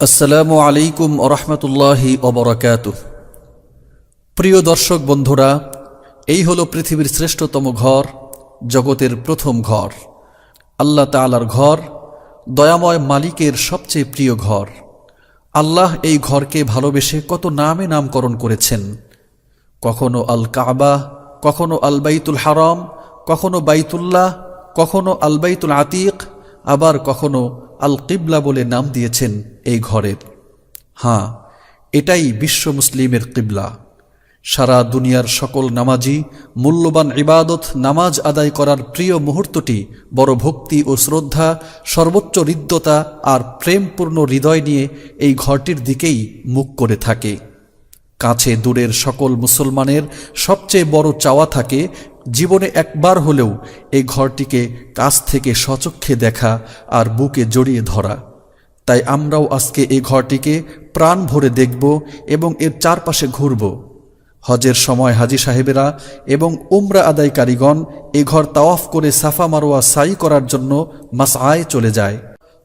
আসসালামু আলাইকুম ওরহমতুল্লাহি ওবরাকাতুহ। প্রিয় দর্শক বন্ধুরা, এই হলো পৃথিবীর শ্রেষ্ঠতম ঘর, জগতের প্রথম ঘর, আল্লাহ তাআলার ঘর, দয়াময় মালিকের সবচেয়ে প্রিয় ঘর। আল্লাহ এই ঘরকে ভালোবেসে কত নামে নামকরণ করেছেন। কখনো আল কাবা, কখনো আল বাইতুল হারাম, কখনো বাইতুল্লাহ, কখনো আল বাইতুল আতিক, আবার কখনো আল কিবলা বলে নাম দিয়েছেন এই ঘরের। হ্যাঁ, এটাই বিশ্ব মুসলিমের কিবলা। সারা দুনিয়ার সকল নামাজি মূল্যবান ইবাদত নামাজ আদায় করার প্রিয় মুহূর্তটি বড় ভক্তি ও শ্রদ্ধা, সর্বোচ্চ হৃদ্যতা আর প্রেমপূর্ণ হৃদয় নিয়ে এই ঘরটির দিকেই মুখ করে থাকে। কাছে দূরের সকল মুসলমানের সবচেয়ে বড় চাওয়া থাকে জীবনে একবার হলেও এই ঘরটিকে কাছ থেকে সচক্ষে দেখা আর বুকে জড়িয়ে ধরা। তাই আমরাও আজকে এই ঘরটিকে প্রাণ ভরে দেখব এবং এর চারপাশে ঘুরব। হজের সময় হাজী সাহেবেরা এবং উমরা আদায়কারীগণ এই ঘর তাওয়াফ করে সাফা মারোয়া সাই করার জন্য মাসআয় চলে যায়।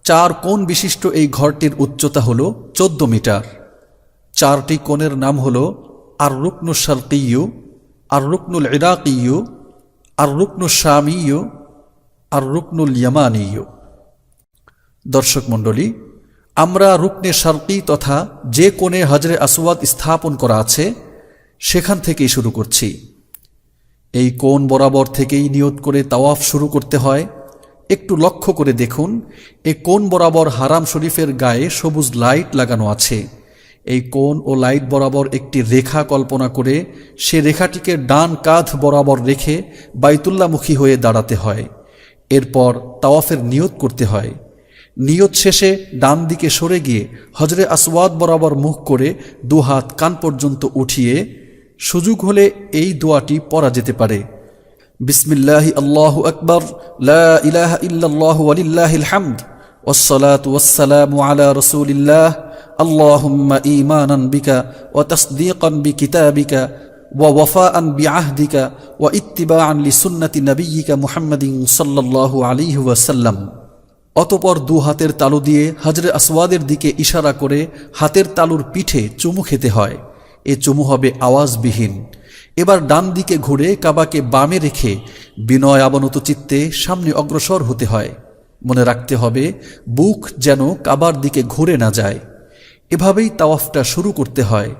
4 কোণ বিশিষ্ট এই ঘরটির উচ্চতা হল 14 মিটার। 4টি কোণের নাম হল আর রুকনুল শারকিয়্যু, আর রুকনুল ইরাকিয়্যু, আর রুকনুল শামিয়্যু, আর রুকনুল ইয়ামানিয়্যু। দর্শক মণ্ডলী, আমরা রুকনে শারকি তথা যে কোণে হাজরে আসওয়াদ স্থাপন করা আছে সেখান থেকেই শুরু করছি। এই কোণ বরাবর থেকেই নিয়ত করে তাওয়াফ শুরু করতে হয়। একটু লক্ষ্য করে দেখুন, এই কোণ বরাবর হারাম শরীফের গায়ে সবুজ লাইট লাগানো আছে। এই কোণ ও লাইট বরাবর একটি রেখা কল্পনা করে সে রেখাটিকে ডান কাঁধ বরাবর রেখে বাইতুল্লাহমুখী হয়ে দাঁড়াতে হয়। এরপর তাওয়াফের নিয়ত করতে হয়। নিয়ত শেষে ডান দিকে সরে গিয়ে হজরে আসওয়াদ বরাবর মুখ করে 2 হাত কান পর্যন্ত উঠিয়ে সুযোগ হলে এই দোয়াটি পড়া যেতে পারে। বিসমিল্লাহি আল্লাহু আকবার, লা ইলাহা ইল্লাল্লাহু ওয়ালিল্লাহিল হামদ, ওয়াসসালাতু ওয়াসসালামু আলা রাসূলিল্লাহ, আল্লাহুম্মা ঈমানান বিকা ওয়া তাসদীকান বিকিতাবিকা ওয়া ওয়াফাআন বিআহদিকা ওয়া ইত্তিবাআন লিসুন্নতি নাবিয়্যিকা মুহাম্মাদিন সাল্লাল্লাহু আলাইহি ওয়াসাল্লাম। অতঃপর 2 হাতের তালু দিয়ে হজরে আসওয়াদের দিকে ইশারা করে হাতের তালুর পিঠে চুমু খেতে হয়। এ চুমু হবে আওয়াজবিহীন। এবার ডান দিকে ঘুরে কাবাকে বামে রেখে বিনয় অবনত চিত্তে সামনে অগ্রসর হতে হয়। মনে রাখতে হবে বুক যেন কাবার দিকে ঘুরে না যায়। এভাবেই তাওয়াফটা শুরু করতে হয়।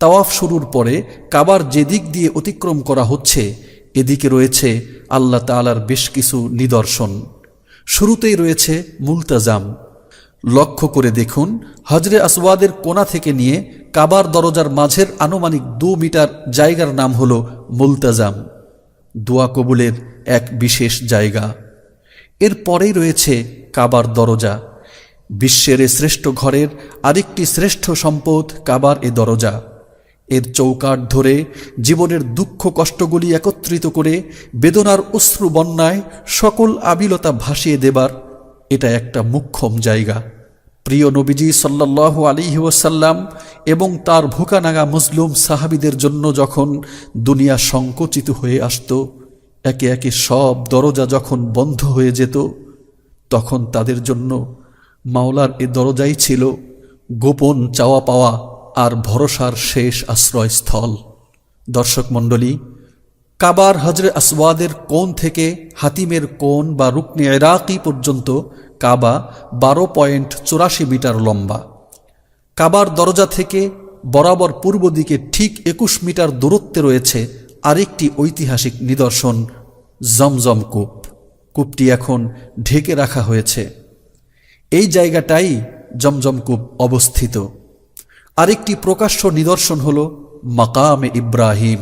তাওয়াফ শুরুর পরে কাবার যে দিক দিয়ে অতিক্রম করা হচ্ছে এদিকে রয়েছে আল্লাহ তাআলার বেশ কিছু নিদর্শন। শুরুতেই রয়েছে মুলতাজাম। লক্ষ্য করে দেখুন, হজরে আসওয়াদের কোণা থেকে নিয়ে কাবার দরজার মাঝের আনুমানিক 2 মিটার জায়গার নাম হল মুলতাজাম, দোয়া কবুলের এক বিশেষ জায়গা। এর পরেই রয়েছে কাবার দরজা। বিশ্বের এ শ্রেষ্ঠ ঘরের আরেকটি শ্রেষ্ঠ সম্পদ কাবার এ দরজা। এর চৌকাঠ ধরে জীবনের দুঃখ কষ্টগুলি একত্রিত করে বেদনার অশ্রু বন্যায় সকল আবিলতা ভাসিয়ে দেবার এটা একটা মুখ্যম জায়গা। প্রিয় নবীজি সাল্লাল্লাহু আলাইহি ওয়াসাল্লাম এবং তার ভুকানাগা মজলুম সাহাবীদের জন্য যখন দুনিয়া সংকুচিত হয়ে আসত, একে একে সব দরজা যখন বন্ধ হয়ে যেত, তখন তাদের জন্য মাওলার এ দরজাই ছিল গোপন চাওয়া পাওয়া আর ভরসার শেষ আশ্রয়স্থল। দর্শক মণ্ডলী, কাবার হজরে আসওয়াদের কোণ থেকে হাতিমের কোণ বা রুকনে ইরাকি পর্যন্ত কাবা 12.84 মিটার লম্বা। কাবার দরজা থেকে বরাবর পূর্ব দিকে ঠিক 21 মিটার দূরত্বে রয়েছে আরেকটি ঐতিহাসিক নিদর্শন, জমজম কূপ। কূপটি এখন ঢেকে রাখা হয়েছে। এই জায়গাটাই জমজম কূপ অবস্থিত। আরেকটি প্রকাশ্য নিদর্শন হল মাকামে ইব্রাহিম।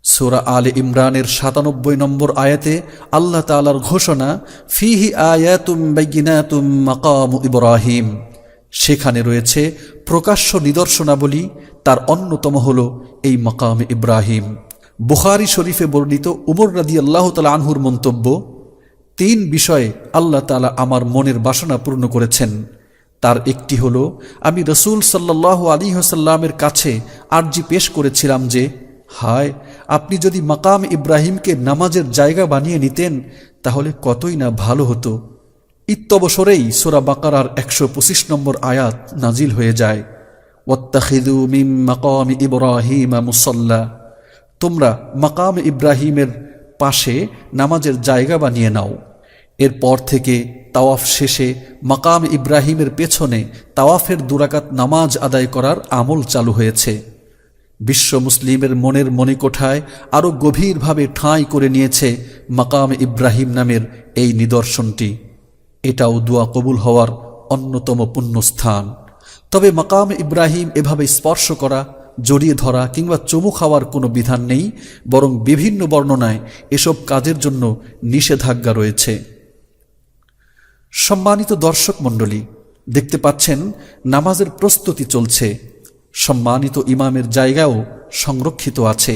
সূরা আলে ইমরানের 97 নম্বর আয়াতে আল্লাহ তাআলার ঘোষণা, ফিহি আয়াতুম বাইয়িনাতুম মাকামু ইব্রাহিম। সেখানে রয়েছে প্রকাশ্য নিদর্শনাবলী। তার অন্যতম হল এই মাকামে ইব্রাহিম। বুখারী শরীফে বর্ণিত উমর রাদিয়াল্লাহু তাআলা আনহুর মন্তব্য, 3 বিষয়ে আল্লাহ তাআলা আমার মনের বাসনা পূর্ণ করেছেন। তার একটি হল, আমি রাসূল সাল্লাল্লাহু আলাইহি ওয়াসাল্লামের কাছে আরজি পেশ করেছিলাম যে, হায়, আপনি যদি মাকাম ইব্রাহিমকে নামাজের জায়গা বানিয়ে নিতেন তাহলে কতই না ভালো হতো। ইত্যবসরেই সূরা বাকারার 125 নম্বর আয়াত নাজিল হয়ে যায়, ওয়াত্তাখিযু মিন মাকামি ইব্রাহিমা মুসাল্লা, তোমরা মাকাম ইব্রাহিমের পাশে নামাজের জায়গা বানিয়ে নাও। এরপর থেকে তাওয়াফ শেষে মাকাম ইব্রাহিমের পেছনে তাওয়াফের 2 রাকাত নামাজ আদায় করার আমল চালু হয়েছে। বিশ্ব মুসলিমের মনের মণিকোঠায় আরও গভীরভাবে ঠাঁই করে নিয়েছে মাকাম ইব্রাহিম নামের এই নিদর্শনটি। এটাও দোয়া কবুল হওয়ার অন্যতম পুণ্যস্থান। তবে মাকাম ইব্রাহিম এভাবে স্পর্শ করা, জড়িয়ে ধরা কিংবা চুমু খাওয়ার কোনো বিধান নেই, বরং বিভিন্ন বর্ণনায় এসব কাজের জন্য নিষেধাজ্ঞা রয়েছে। সম্মানিত দর্শক মণ্ডলী, দেখতে পাচ্ছেন নামাজের প্রস্তুতি চলছে। সম্মানিত ইমামের জায়গাও সংরক্ষিত আছে।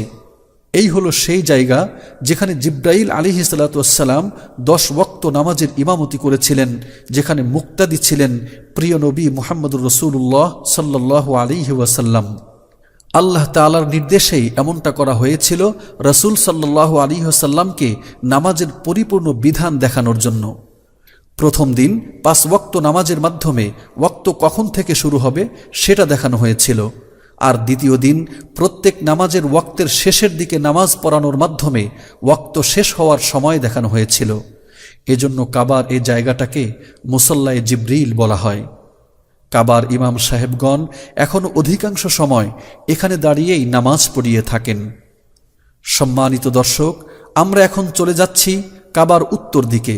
এই হলো সেই জায়গা যেখানে জিব্রাইল আলাইহিস সালাতু ওয়াসসালাম 10 ওয়াক্ত নামাজের ইমামতি করেছিলেন, যেখানে মুক্তাদি ছিলেন প্রিয় নবী মুহাম্মদুর রাসূলুল্লাহ সাল্লাল্লাহু আলাইহি ওয়াসাল্লাম। আল্লাহ তাআলার নির্দেশেই এমনটা করা হয়েছিল রাসূল সাল্লাল্লাহু আলাইহি ওয়াসাল্লামকে নামাজের পরিপূর্ণ বিধান দেখানোর জন্য। প্রথম দিন 5 ওয়াক্ত নামাজের মাধ্যমে ওয়াক্ত কখন থেকে শুরু হবে সেটা দেখানো হয়েছিল, আর দ্বিতীয় দিন প্রত্যেক নামাজের ওয়াক্তের শেষের দিকে নামাজ পড়ানোর মাধ্যমে ওয়াক্ত শেষ হওয়ার সময় দেখানো হয়েছিল। এজন্য কাবার এই জায়গাটাকে মুসল্লায়ে জিব্রিল বলা হয়। কাবার ইমাম সাহেবগণ এখনও অধিকাংশ সময় এখানে দাঁড়িয়েই নামাজ পড়িয়ে থাকেন। সম্মানিত দর্শক, আমরা এখন চলে যাচ্ছি কাবার উত্তর দিকে।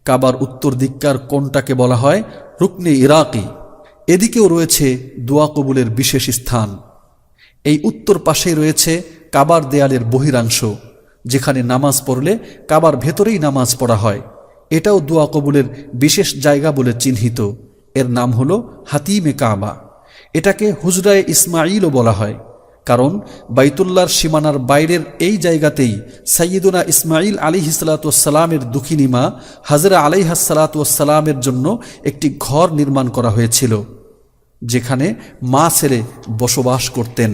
কাবার উত্তর দিককার কোণটাকে বলা হয় রুকনে ইরাকি। এদিকেও রয়েছে দোয়া কবুলের বিশেষ স্থান। এই উত্তর পাশেই রয়েছে কাবার দেয়ালের বহিরাংশ, যেখানে নামাজ পড়লে কাবার ভেতরেই নামাজ পড়া হয়। এটাও দোয়া কবুলের বিশেষ জায়গা বলে চিহ্নিত। এর নাম হলো হাতিমে কাবা। এটাকে হুজরায়ে ইসমাইলও বলা হয়, কারণ বাইতুল্লাহর সীমানার বাইরের এই জায়গাতেই সাইয়্যিদুনা ইসমাইল আলাইহিস সালাতু ওয়াসসালামের দুঃখিনী মা হাজরা আলাইহাস সালাতু ওয়াসসালামের জন্য একটি ঘর নির্মাণ করা হয়েছিল, যেখানে মা ছেলে বসবাস করতেন।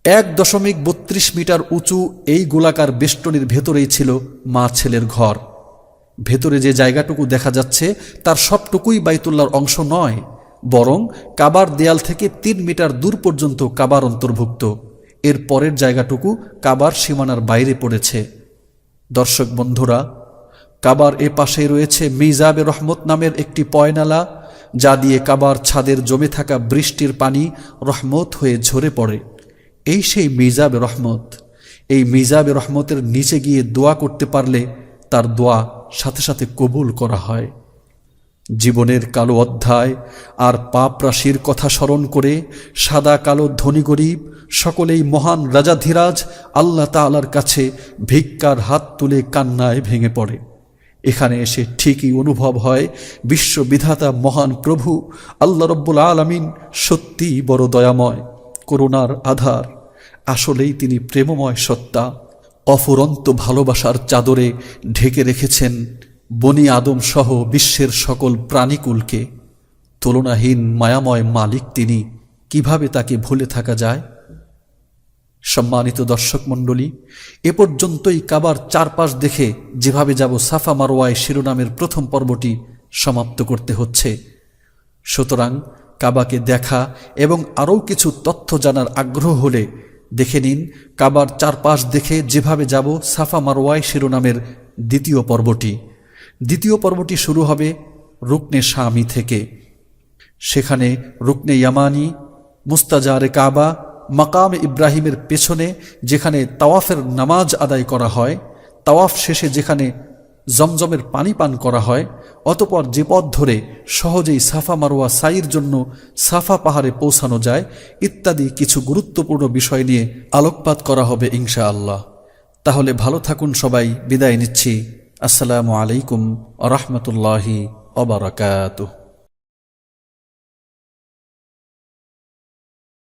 1.32 মিটার উঁচু এই গোলাকার বেষ্টনীর ভেতরেই ছিল মা ছেলের ঘর। ভেতরে যে জায়গাটুকু দেখা যাচ্ছে তার সবটুকুই বাইতুল্লাহর অংশ নয়, বরং কাবার দেয়াল থেকে 3 মিটার দূর পর্যন্ত কাবার অন্তর্ভুক্ত। এর পরের জায়গাটুকু কাবার সীমানার বাইরে পড়েছে। দর্শক বন্ধুরা, কাবার এ পাশেই রয়েছে মিজাবে রহমত নামের একটি পয়নালা, যা দিয়ে কাবার ছাদের জমে থাকা বৃষ্টির পানি রহমত হয়ে ঝরে পড়ে। এই সেই মিজাবে রহমত। এই মিজাবে রহমতের নিচে গিয়ে দোয়া করতে পারলে তার দোয়া সাথে সাথে কবুল করা হয়। জীবনের কালো অধ্যায় আর পাপ রাশির কথা স্মরণ করে সাদা কালো ধনী গরিব সকলেই মহান রাজাধিরাজ আল্লাহ তাআলার কাছে ভিক্ষার হাত তুলে কান্নায় ভেঙে পড়ে। এখানে এসে ঠিকই অনুভব হয় বিশ্ববিধাতা মহান প্রভু আল্লাহ রব্বুল আলামিন সত্যিই বড় দয়াময়, করুণার আধার। আসলেই তিনি প্রেমময় সত্তা। অফুরন্ত ভালোবাসার চাদরে ঢেকে রেখেছেন বনি আদম সহ বিশ্বের সকল প্রাণীকুলকে। তুলনাহীন মায়াময় মালিক তিনি, কিভাবে তাকে ভুলে থাকা যায়? সম্মানিত দর্শক মণ্ডলী, এ পর্যন্তই কাবার চারপাশ দেখে যেভাবে যাব সাফা মারওয়ায় শিরোনামের প্রথম পর্বটি সমাপ্ত করতে হচ্ছে। সুতরাং কাবাকে দেখা এবং আরও কিছু তথ্য জানার আগ্রহ হলে দেখে নিন কাবার চারপাশ দেখে যেভাবে যাব সাফা মারওয়ায় শিরোনামের দ্বিতীয় পর্বটি। দ্বিতীয় পর্বটি শুরু হবে রুকনে শামি থেকে। সেখানে রুকনে ইয়ামানি, মুস্তাজারে কাবা, মাকাম ইব্রাহিমের পেছনে যেখানে তাওয়াফের নামাজ আদায় করা হয়, তাওয়াফ শেষে যেখানে জমজমের পানি পান করা হয়, অতঃপর যে পথ ধরে সহজেই সাফা মারওয়া সাইর জন্য সাফা পাহাড়ে পৌঁছানো যায়, ইত্যাদি কিছু গুরুত্বপূর্ণ বিষয় নিয়ে আলোকপাত করা হবে ইনশাআল্লাহ। তাহলে ভালো থাকুন সবাই, বিদায় নিচ্ছি। আসসালামু আলাইকুম ওয়া রাহমাতুল্লাহি ওয়া বারাকাতুহু।